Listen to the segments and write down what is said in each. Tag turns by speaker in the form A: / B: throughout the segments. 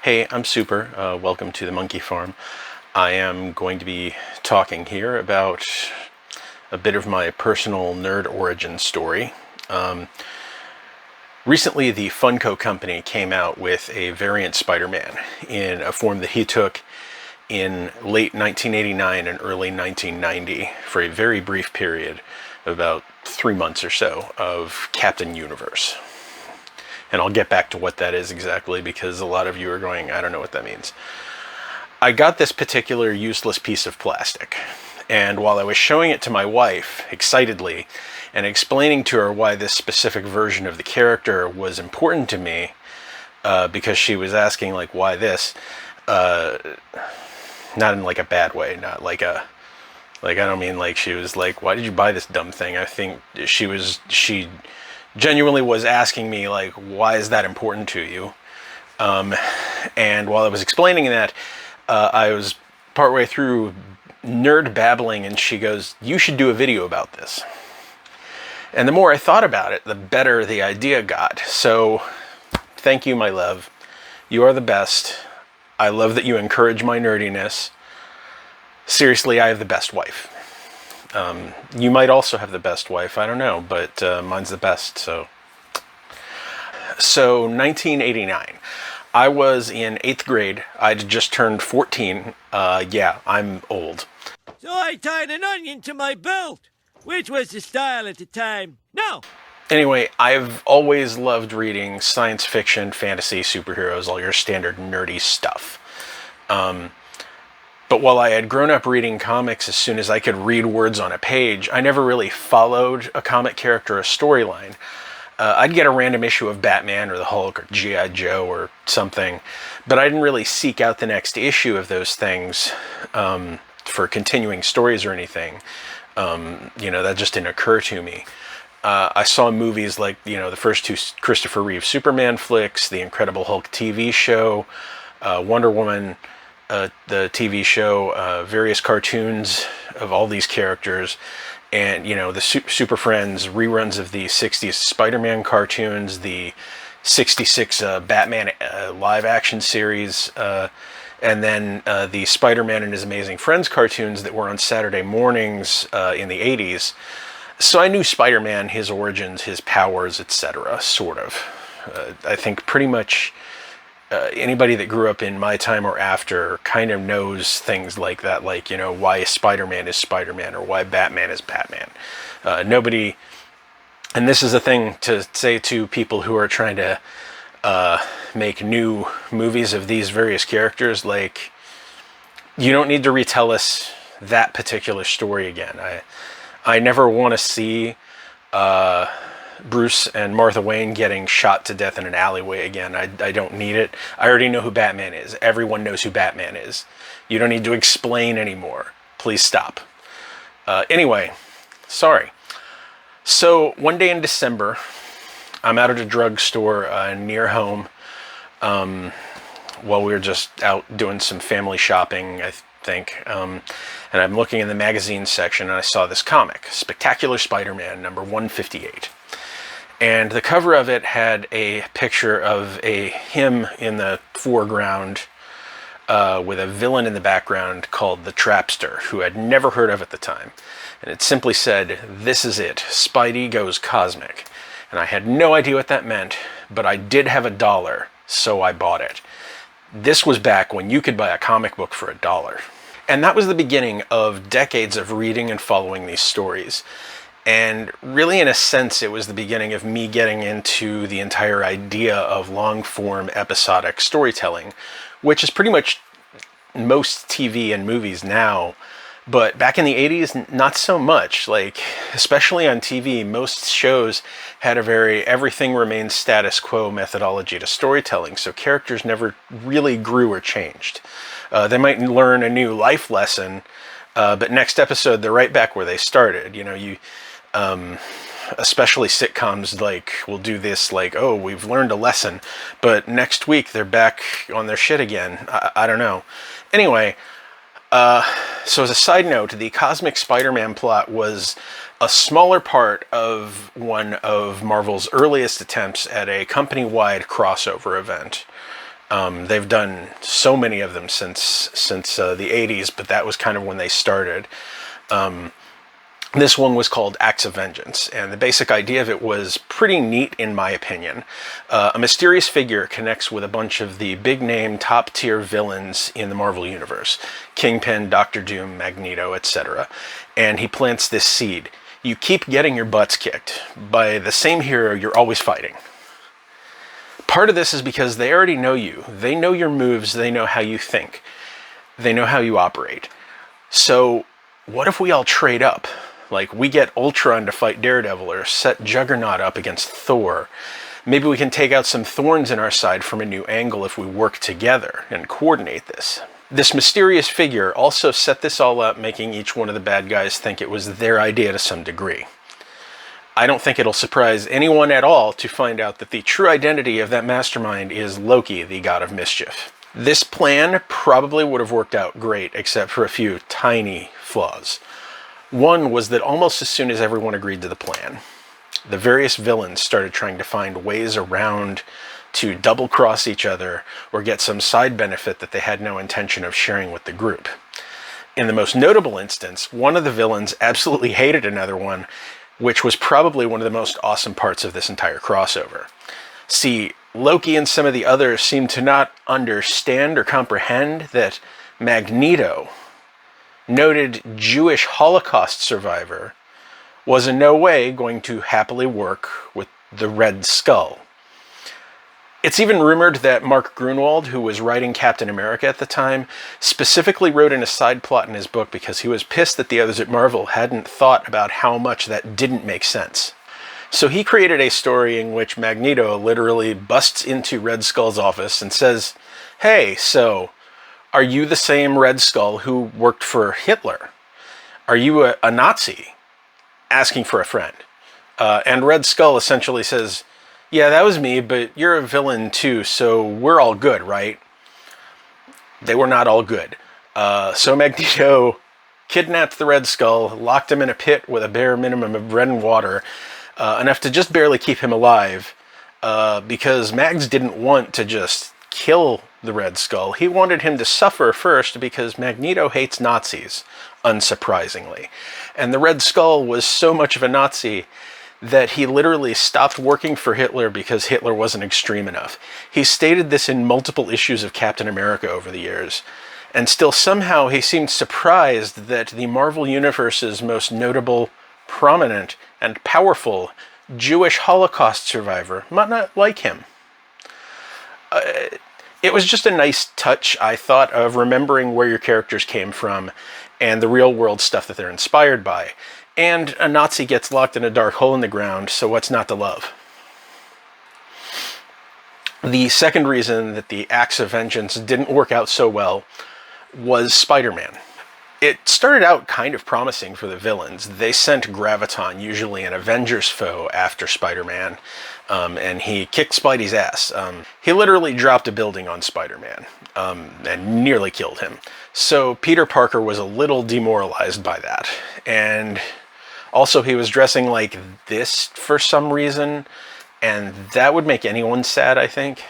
A: Hey, I'm Super. Welcome to the Monkey Farm. I am going to be talking here about a bit of my personal nerd origin story. Recently, the Funko Company came out with a variant Spider-Man in a form that he took in late 1989 and early 1990 for a very brief period, about 3 months or so, of Captain Universe. And I'll get back to what that is exactly because a lot of you are going, I don't know what that means. I got this particular useless piece of plastic, and while I was showing it to my wife excitedly and explaining to her why this specific version of the character was important to me, because she was asking, like, why this? Not in like a bad way, not like a, like, I don't mean like she was like, why did you buy this dumb thing? I think she genuinely was asking me, like, why is that important to you? And while I was explaining that, I was partway through nerd babbling, and she goes, you should do a video about this. And the more I thought about it, the better the idea got. So thank you, my love. You are the best. I love that you encourage my nerdiness. Seriously, I have the best wife. You might also have the best wife, I don't know, but mine's the best. So 1989. I was in 8th grade. I'd just turned 14. Yeah, I'm old.
B: So I tied an onion to my belt, which was the style at the time. No!
A: Anyway, I've always loved reading science fiction, fantasy, superheroes, all your standard nerdy stuff. But while I had grown up reading comics as soon as I could read words on a page, I never really followed a comic character or a storyline. I'd get a random issue of Batman or the Hulk or G.I. Joe or something, but I didn't really seek out the next issue of those things for continuing stories or anything. That just didn't occur to me. I saw movies like, the first two Christopher Reeve Superman flicks, the Incredible Hulk TV show, Wonder Woman, the TV show, various cartoons of all these characters, and the Super Friends reruns of the 60s Spider-Man cartoons, the 66 Batman live action series, and then the Spider-Man and His Amazing Friends cartoons that were on Saturday mornings in the 80s. So I knew Spider-Man, his origins, his powers, etc., sort of. I think pretty much anybody that grew up in my time or after kind of knows things like that, like, why Spider-Man is Spider-Man or why Batman is Batman. Nobody, and this is a thing to say to people who are trying to make new movies of these various characters, like, you don't need to retell us that particular story again. I never want to see Bruce and Martha Wayne getting shot to death in an alleyway again. I don't need it. I already know who Batman is. Everyone knows who Batman is. You don't need to explain anymore. Please stop. Anyway, sorry. So one day in December, I'm out at a drugstore near home while we were just out doing some family shopping, I think. And I'm looking in the magazine section, and I saw this comic, Spectacular Spider-Man, number 158. And the cover of it had a picture of him in the foreground with a villain in the background called the Trapster, who I'd never heard of at the time. And it simply said, "This is it, Spidey goes cosmic." And I had no idea what that meant, but I did have $1, so I bought it. This was back when you could buy a comic book for $1. And that was the beginning of decades of reading and following these stories. And really, in a sense, it was the beginning of me getting into the entire idea of long-form episodic storytelling, which is pretty much most TV and movies now. But back in the 80s, not so much. Like, especially on TV, most shows had a very everything remains status quo methodology to storytelling, so characters never really grew or changed. They might learn a new life lesson, but next episode, they're right back where they started. Especially sitcoms, like, will do this, like, oh, we've learned a lesson, but next week they're back on their shit again. I don't know. Anyway, so as a side note, the Cosmic Spider-Man plot was a smaller part of one of Marvel's earliest attempts at a company-wide crossover event. They've done so many of them since the 80s, but that was kind of when they started. This one was called Acts of Vengeance, and the basic idea of it was pretty neat in my opinion. A mysterious figure connects with a bunch of the big-name, top-tier villains in the Marvel Universe. Kingpin, Doctor Doom, Magneto, etc. And he plants this seed. You keep getting your butts kicked by the same hero you're always fighting. Part of this is because they already know you. They know your moves, they know how you think. They know how you operate. So, what if we all trade up? Like, we get Ultron to fight Daredevil, or set Juggernaut up against Thor. Maybe we can take out some thorns in our side from a new angle if we work together and coordinate this. This mysterious figure also set this all up, making each one of the bad guys think it was their idea to some degree. I don't think it'll surprise anyone at all to find out that the true identity of that mastermind is Loki, the god of mischief. This plan probably would have worked out great, except for a few tiny flaws. One was that almost as soon as everyone agreed to the plan, the various villains started trying to find ways around to double-cross each other or get some side benefit that they had no intention of sharing with the group. In the most notable instance, one of the villains absolutely hated another one, which was probably one of the most awesome parts of this entire crossover. See, Loki and some of the others seemed to not understand or comprehend that Magneto, noted Jewish Holocaust survivor, was in no way going to happily work with the Red Skull. It's even rumored that Mark Grunwald, who was writing Captain America at the time, specifically wrote in a side plot in his book because he was pissed that the others at Marvel hadn't thought about how much that didn't make sense. So he created a story in which Magneto literally busts into Red Skull's office and says, "Hey, so are you the same Red Skull who worked for Hitler? Are you a Nazi?" Asking for a friend. And Red Skull essentially says, "Yeah, that was me, but you're a villain too, so we're all good, right?" They were not all good. So Magneto kidnapped the Red Skull, locked him in a pit with a bare minimum of bread and water, enough to just barely keep him alive, because Mags didn't want to just kill the Red Skull. He wanted him to suffer first because Magneto hates Nazis, unsurprisingly. And the Red Skull was so much of a Nazi that he literally stopped working for Hitler because Hitler wasn't extreme enough. He stated this in multiple issues of Captain America over the years, and still somehow he seemed surprised that the Marvel Universe's most notable, prominent, and powerful Jewish Holocaust survivor might not like him. It was just a nice touch, I thought, of remembering where your characters came from and the real world stuff that they're inspired by. And a Nazi gets locked in a dark hole in the ground, so what's not to love? The second reason that the Acts of Vengeance didn't work out so well was Spider-Man. It started out kind of promising for the villains. They sent Graviton, usually an Avengers foe, after Spider-Man, and he kicked Spidey's ass. He literally dropped a building on Spider-Man and nearly killed him. So Peter Parker was a little demoralized by that. And also he was dressing like this for some reason, and that would make anyone sad, I think.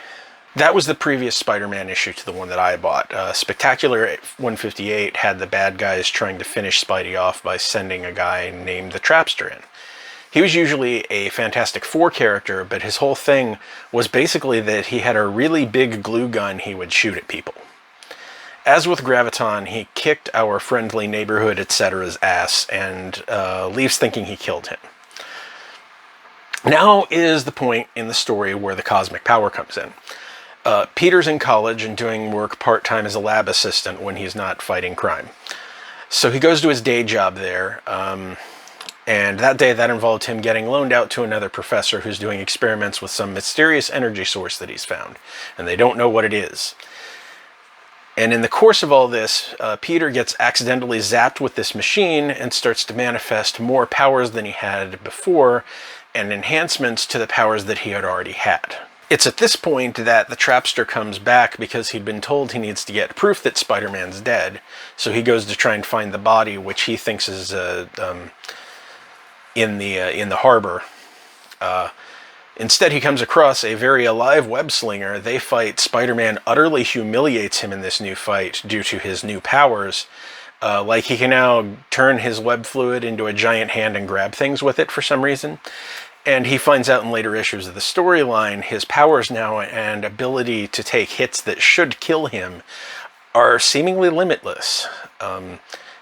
A: That was the previous Spider-Man issue to the one that I bought. Spectacular 158 had the bad guys trying to finish Spidey off by sending a guy named the Trapster in. He was usually a Fantastic Four character, but his whole thing was basically that he had a really big glue gun he would shoot at people. As with Graviton, he kicked our friendly neighborhood etc's ass and leaves thinking he killed him. Now is the point in the story where the cosmic power comes in. Peter's in college and doing work part-time as a lab assistant when he's not fighting crime. So he goes to his day job there, and that day that involved him getting loaned out to another professor who's doing experiments with some mysterious energy source that he's found, and they don't know what it is. And in the course of all this, Peter gets accidentally zapped with this machine and starts to manifest more powers than he had before, and enhancements to the powers that he had already had. It's at this point that the Trapster comes back because he'd been told he needs to get proof that Spider-Man's dead, so he goes to try and find the body, which he thinks is in the harbor. Instead, he comes across a very alive web-slinger. They fight. Spider-Man utterly humiliates him in this new fight due to his new powers. Like he can now turn his web fluid into a giant hand and grab things with it for some reason. And he finds out in later issues of the storyline, his powers now and ability to take hits that should kill him are seemingly limitless.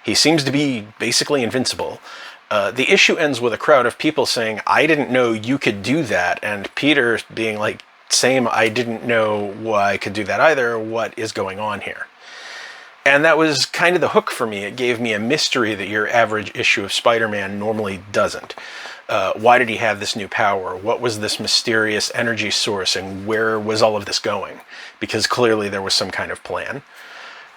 A: He seems to be basically invincible. The issue ends with a crowd of people saying, "I didn't know you could do that," and Peter being like, "Same, I didn't know why I could do that either. What is going on here?" And that was kind of the hook for me. It gave me a mystery that your average issue of Spider-Man normally doesn't. Why did he have this new power? What was this mysterious energy source, and where was all of this going? Because clearly there was some kind of plan.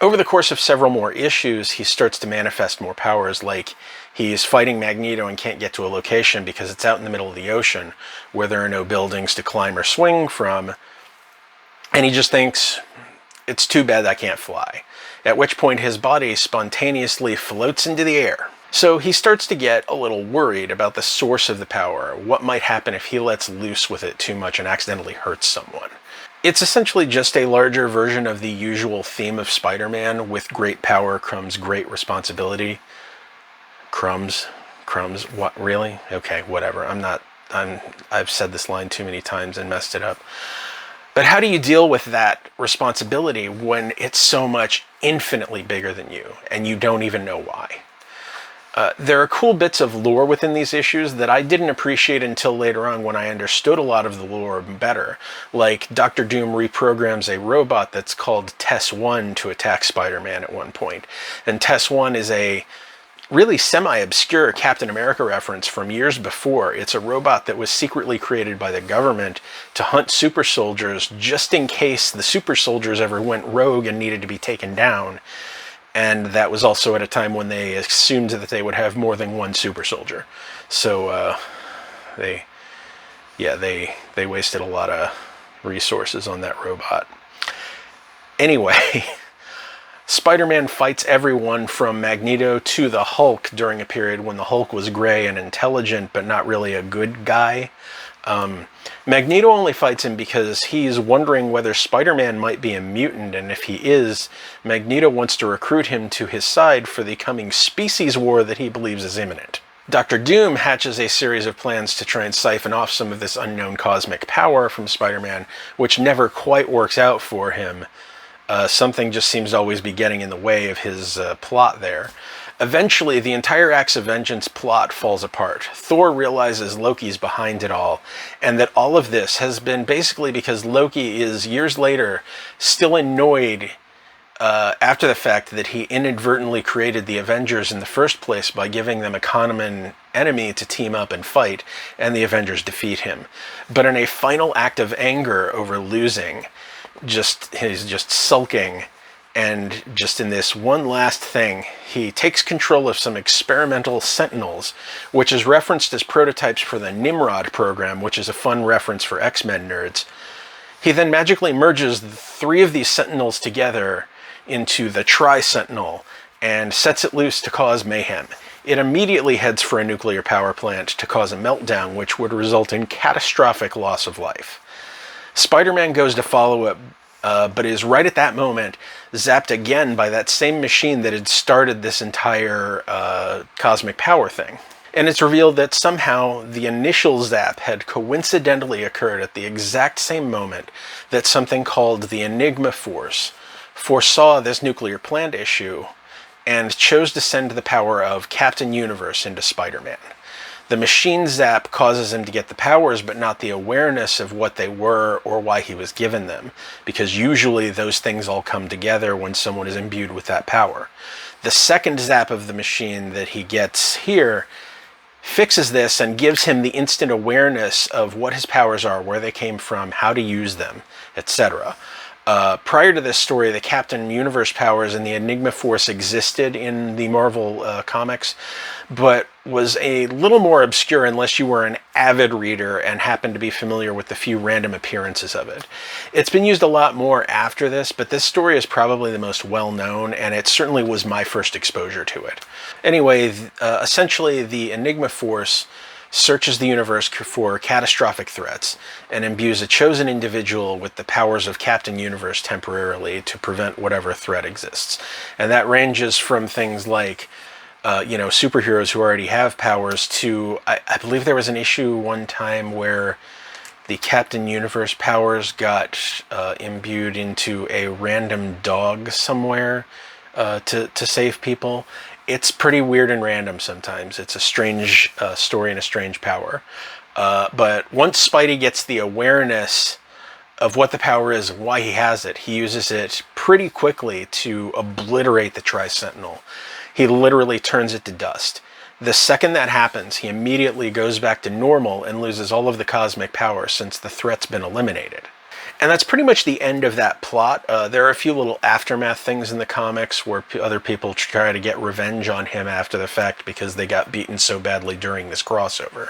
A: Over the course of several more issues, he starts to manifest more powers, like he's fighting Magneto and can't get to a location because it's out in the middle of the ocean where there are no buildings to climb or swing from. And he just thinks, it's too bad I can't fly. At which point his body spontaneously floats into the air. So he starts to get a little worried about the source of the power. What might happen if he lets loose with it too much and accidentally hurts someone? It's essentially just a larger version of the usual theme of Spider-Man. With great power comes great responsibility. Crumbs? What, really? Okay, whatever. I've said this line too many times and messed it up. But how do you deal with that responsibility when it's so much infinitely bigger than you and you don't even know why? There are cool bits of lore within these issues that I didn't appreciate until later on when I understood a lot of the lore better. Like Dr. Doom reprograms a robot that's called Tess-1 to attack Spider-Man at one point. And Tess-1 is a really semi-obscure Captain America reference from years before. It's a robot that was secretly created by the government to hunt super soldiers just in case the super soldiers ever went rogue and needed to be taken down. And that was also at a time when they assumed that they would have more than one super soldier. So they wasted a lot of resources on that robot. Anyway, Spider-Man fights everyone from Magneto to the Hulk during a period when the Hulk was gray and intelligent, but not really a good guy. Magneto only fights him because he's wondering whether Spider-Man might be a mutant, and if he is, Magneto wants to recruit him to his side for the coming species war that he believes is imminent. Dr. Doom hatches a series of plans to try and siphon off some of this unknown cosmic power from Spider-Man, which never quite works out for him. Something just seems to always be getting in the way of his plot there. Eventually, the entire Acts of Vengeance plot falls apart. Thor realizes Loki's behind it all, and that all of this has been basically because Loki is, years later, still annoyed after the fact that he inadvertently created the Avengers in the first place by giving them a common enemy to team up and fight, and the Avengers defeat him. But in a final act of anger over losing, he's just sulking, and just in this one last thing, he takes control of some experimental Sentinels, which is referenced as prototypes for the Nimrod program, which is a fun reference for X-Men nerds. He then magically merges the three of these Sentinels together into the Tri-Sentinel and sets it loose to cause mayhem. It immediately heads for a nuclear power plant to cause a meltdown, which would result in catastrophic loss of life. Spider-Man goes to follow up, but is right at that moment zapped again by that same machine that had started this entire cosmic power thing. And it's revealed that somehow the initial zap had coincidentally occurred at the exact same moment that something called the Enigma Force foresaw this nuclear plant issue and chose to send the power of Captain Universe into Spider-Man. The machine zap causes him to get the powers, but not the awareness of what they were or why he was given them, because usually those things all come together when someone is imbued with that power. The second zap of the machine that he gets here fixes this and gives him the instant awareness of what his powers are, where they came from, how to use them, etc. Prior to this story, the Captain Universe powers and the Enigma Force existed in the Marvel comics, but was a little more obscure unless you were an avid reader and happened to be familiar with the few random appearances of it. It's been used a lot more after this, but this story is probably the most well-known, and it certainly was my first exposure to it. Anyway, essentially the Enigma Force searches the universe for catastrophic threats and imbues a chosen individual with the powers of Captain Universe temporarily to prevent whatever threat exists. And that ranges from things like superheroes who already have powers to, I believe there was an issue one time where the Captain Universe powers got imbued into a random dog somewhere to save people. It's pretty weird and random sometimes. It's a strange story and a strange power. But once Spidey gets the awareness of what the power is and why he has it, he uses it pretty quickly to obliterate the Tri-Sentinel. He literally turns it to dust. The second that happens, he immediately goes back to normal and loses all of the cosmic power since the threat's been eliminated. And that's pretty much the end of that plot. There are a few little aftermath things in the comics where other people try to get revenge on him after the fact because they got beaten so badly during this crossover.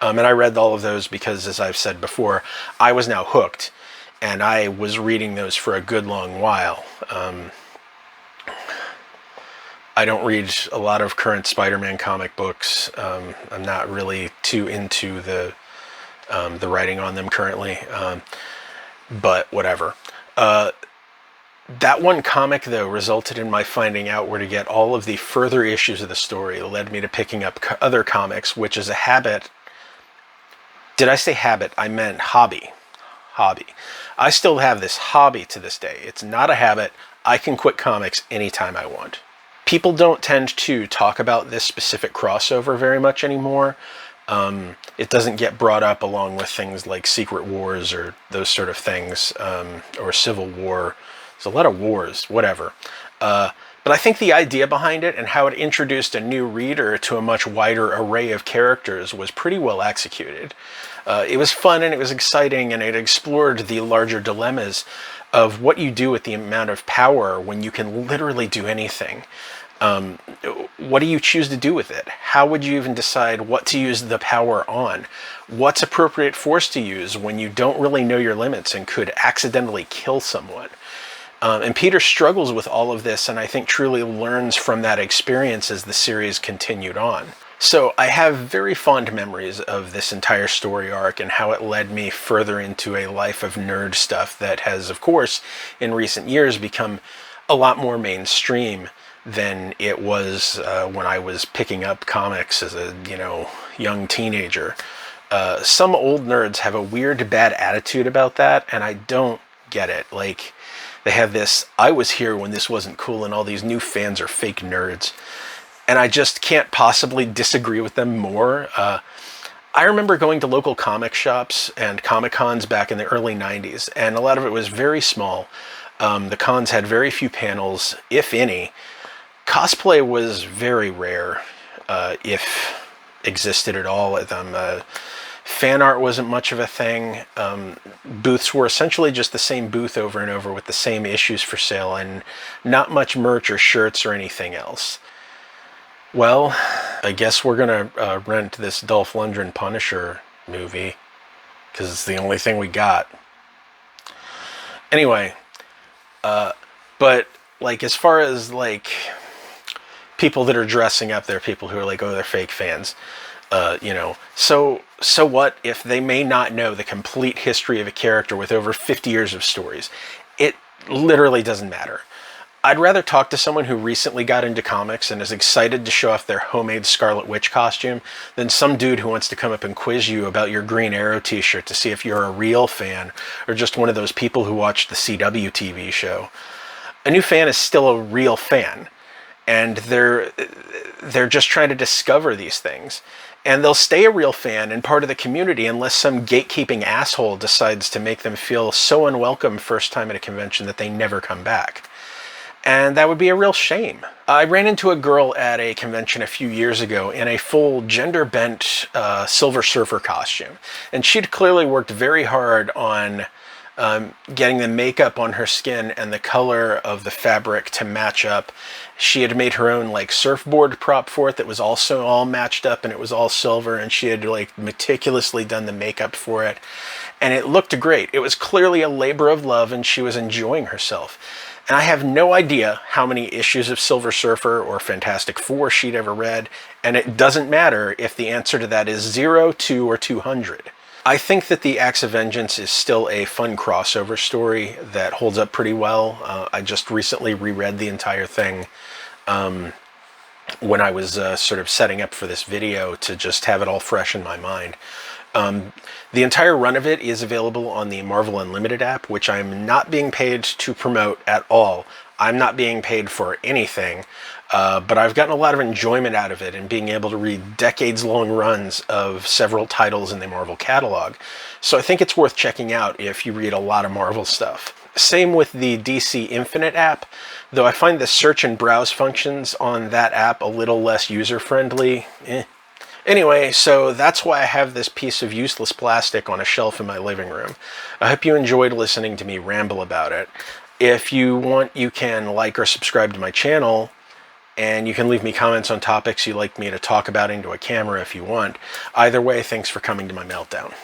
A: And I read all of those because, as I've said before, I was now hooked, and I was reading those for a good long while. I don't read a lot of current Spider-Man comic books. I'm not really too into the writing on them currently. But whatever. That one comic, though, resulted in my finding out where to get all of the further issues of the story. It led me to picking up other comics, which is a habit. Did I say habit? I meant hobby. Hobby. I still have this hobby to this day. It's not a habit. I can quit comics anytime I want. People don't tend to talk about this specific crossover very much anymore. It doesn't get brought up along with things like Secret Wars or those sort of things, or Civil War. There's a lot of wars, whatever. But I think the idea behind it and how it introduced a new reader to a much wider array of characters was pretty well executed. It was fun and it was exciting, and it explored the larger dilemmas of what you do with the amount of power when you can literally do anything. What do you choose to do with it? How would you even decide what to use the power on? What's appropriate force to use when you don't really know your limits and could accidentally kill someone? And Peter struggles with all of this, and I think truly learns from that experience as the series continued on. So I have very fond memories of this entire story arc and how it led me further into a life of nerd stuff that has, of course, in recent years become a lot more mainstream than it was when I was picking up comics as a, young teenager. Some old nerds have a weird bad attitude about that, and I don't get it. Like, they have this, I was here when this wasn't cool, and all these new fans are fake nerds. And I just can't possibly disagree with them more. I remember going to local comic shops and Comic Cons back in the early 90s, and a lot of it was very small. The cons had very few panels, if any. Cosplay was very rare, if existed at all at them. Fan art wasn't much of a thing. Booths were essentially just the same booth over and over with the same issues for sale, and not much merch or shirts or anything else. Well, I guess we're gonna rent this Dolph Lundgren Punisher movie, because it's the only thing we got. Anyway, but like, as far as like people that are dressing up, they're people who are like, oh, they're fake fans. So what if they may not know the complete history of a character with over 50 years of stories? It literally doesn't matter. I'd rather talk to someone who recently got into comics and is excited to show off their homemade Scarlet Witch costume than some dude who wants to come up and quiz you about your Green Arrow t-shirt to see if you're a real fan or just one of those people who watched the CW TV show. A new fan is still a real fan, and they're just trying to discover these things. And they'll stay a real fan and part of the community unless some gatekeeping asshole decides to make them feel so unwelcome first time at a convention that they never come back. And that would be a real shame. I ran into a girl at a convention a few years ago in a full gender-bent Silver Surfer costume. And she'd clearly worked very hard on getting the makeup on her skin and the color of the fabric to match up. She had made her own like surfboard prop for it that was also all matched up, and it was all silver, and she had like meticulously done the makeup for it. And it looked great. It was clearly a labor of love, and she was enjoying herself. And I have no idea how many issues of Silver Surfer or Fantastic Four she'd ever read, and it doesn't matter if the answer to that is 0, 2, or 200. I think that the Acts of Vengeance is still a fun crossover story that holds up pretty well. I just recently reread the entire thing when I was sort of setting up for this video to just have it all fresh in my mind. The entire run of it is available on the Marvel Unlimited app, which I'm not being paid to promote at all. I'm not being paid for anything, but I've gotten a lot of enjoyment out of it and being able to read decades-long runs of several titles in the Marvel catalog. So I think it's worth checking out if you read a lot of Marvel stuff. Same with the DC Infinite app, though I find the search and browse functions on that app a little less user-friendly. Anyway, so that's why I have this piece of useless plastic on a shelf in my living room. I hope you enjoyed listening to me ramble about it. If you want, you can like or subscribe to my channel, and you can leave me comments on topics you'd like me to talk about into a camera if you want. Either way, thanks for coming to my meltdown.